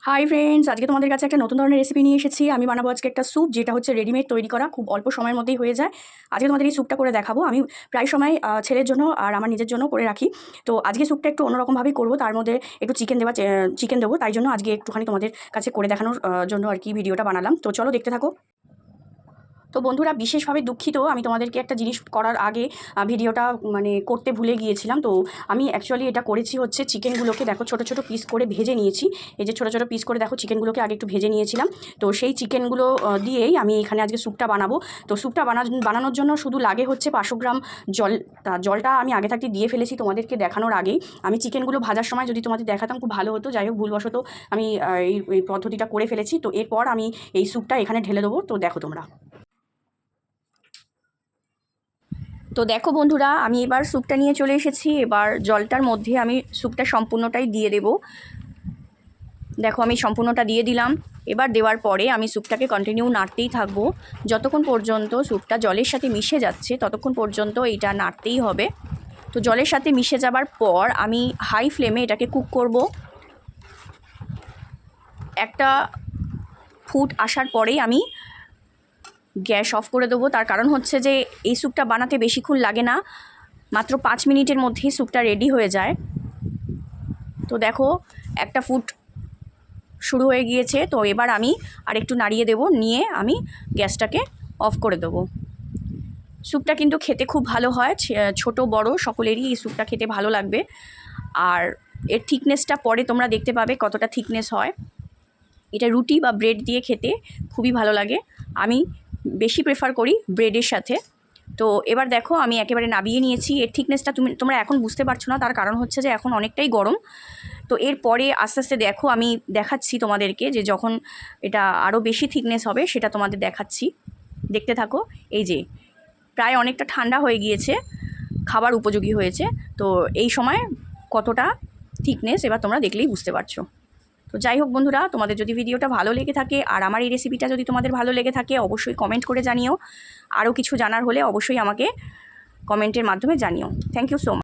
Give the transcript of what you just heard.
Hi friends, আজকে তোমাদের কাছে একটা নতুন ধরনের রেসিপি নিয়ে এসেছি। আমি বানাবো আজকে একটা স্যুপ, যেটা হচ্ছে রেডিমেড তৈরি করা, খুব অল্প সময়ের মধ্যেই হয়ে যায়। আজকে তোমাদের এই স্যুপটা করে দেখাবো। আমি প্রায় সময় ছেলের জন্য আর আমার নিজের জন্য করে রাখি। তো আজকে স্যুপটা একটু অন্যরকমভাবেই করবো, তার মধ্যে একটু চিকেন দেবো, তাই জন্য আজকে একটুখানি তোমাদের কাছে করে দেখানোর জন্য আর কি ভিডিওটা বানালাম। তো চলো দেখতে থাকো। তো বন্ধুরা, বিশেষভাবে দুঃখিত, আমি তোমাদেরকে একটা জিনিস করার আগে ভিডিওটা করতে ভুলে গিয়েছিলাম। তো আমি অ্যাকচুয়ালি এটা করেছি হচ্ছে চিকেনগুলোকে দেখো ছোটো ছোটো পিস করে ভেজে নিয়েছি। এই যে ছোটো ছোটো পিস করে দেখো চিকেনগুলোকে আগে একটু ভেজে নিয়েছিলাম। তো সেই চিকেনগুলো দিয়েই আমি এখানে আজকে স্যুপটা বানাবো। তো স্যুপটা বানানোর জন্য শুধু লাগে হচ্ছে 500 গ্রাম জল। তা জলটা আমি আগে থাকতে দিয়ে ফেলেছি তোমাদেরকে দেখানোর আগেই। আমি চিকেনগুলো ভাজার সময় যদি তোমাদের দেখাতাম খুব ভালো হতো, যাই হোক ভুলবশত আমি এই পদ্ধতিটা করে ফেলেছি। তো এরপর আমি এই স্যুপটা এখানে ঢেলে দেবো। তো দেখো তোমরা। তো দেখো বন্ধুরা, আমি এবার স্যুপটা নিয়ে চলে এসেছি। এবার জলটার মধ্যে আমি স্যুপটা সম্পূর্ণটাই দিয়ে দেব। দেখো আমি সম্পূর্ণটা দিয়ে দিলাম। এবার দেওয়ার পরে আমি স্যুপটাকে কন্টিনিউ নাড়তেই থাকবো যতক্ষণ পর্যন্ত স্যুপটা জলের সাথে মিশে যাচ্ছে, ততক্ষণ পর্যন্ত এটা নাড়তেই হবে। তো জলের সাথে মিশে যাবার পর আমি হাই ফ্লেমে এটাকে কুক করব। একটা ফুট আসার পরেই আমি গ্যাস অফ করে দেবো। তার কারণ হচ্ছে যে এই স্যুপটা বানাতে বেশিক্ষণ লাগে না, মাত্র 5 মিনিটের মধ্যেই স্যুপটা রেডি হয়ে যায়। তো দেখো একটা ফুট শুরু হয়ে গিয়েছে। তো এবার আমি আরেকটু নাড়িয়ে দেব, নিয়ে আমি গ্যাসটাকে অফ করে দেবো। স্যুপটা কিন্তু খেতে খুব ভালো হয়, ছোট বড় সকলেরই এই স্যুপটা খেতে ভালো লাগবে। আর এর থিকনেসটা পরে তোমরা দেখতে পাবে কতটা থিকনেস হয়। এটা রুটি বা ব্রেড দিয়ে খেতে খুবই ভালো লাগে। আমি বেশি প্রেফার করি ব্রেডের সাথে। তো এবার দেখো আমি একেবারে নাবিয়ে নিয়েছি। এর থিকনেসটা তোমরা এখন বুঝতে পারছো না, তার কারণ হচ্ছে যে এখন অনেকটাই গরম। তো এরপরে আস্তে আস্তে দেখো আমি দেখাচ্ছি তোমাদেরকে, যে যখন এটা আরও বেশি থিকনেস হবে সেটা তোমাদের দেখাচ্ছি। দেখতে থাকো। এই যে প্রায় অনেকটা ঠান্ডা হয়ে গিয়েছে, খাবার উপযোগী হয়েছে। তো এই সময় কতটা থিকনেস এবার তোমরা দেখলেই বুঝতে পারছো। তো যাই হোক বন্ধুরা, তোমাদের যদি ভিডিওটা ভালো লেগে থাকে আর আমার এই রেসিপিটা যদি তোমাদের ভালো লেগে থাকে, অবশ্যই কমেন্ট করে জানিও। আরও কিছু জানার হলে অবশ্যই আমাকে কমেন্টের মাধ্যমে জানিও। Thank you so much.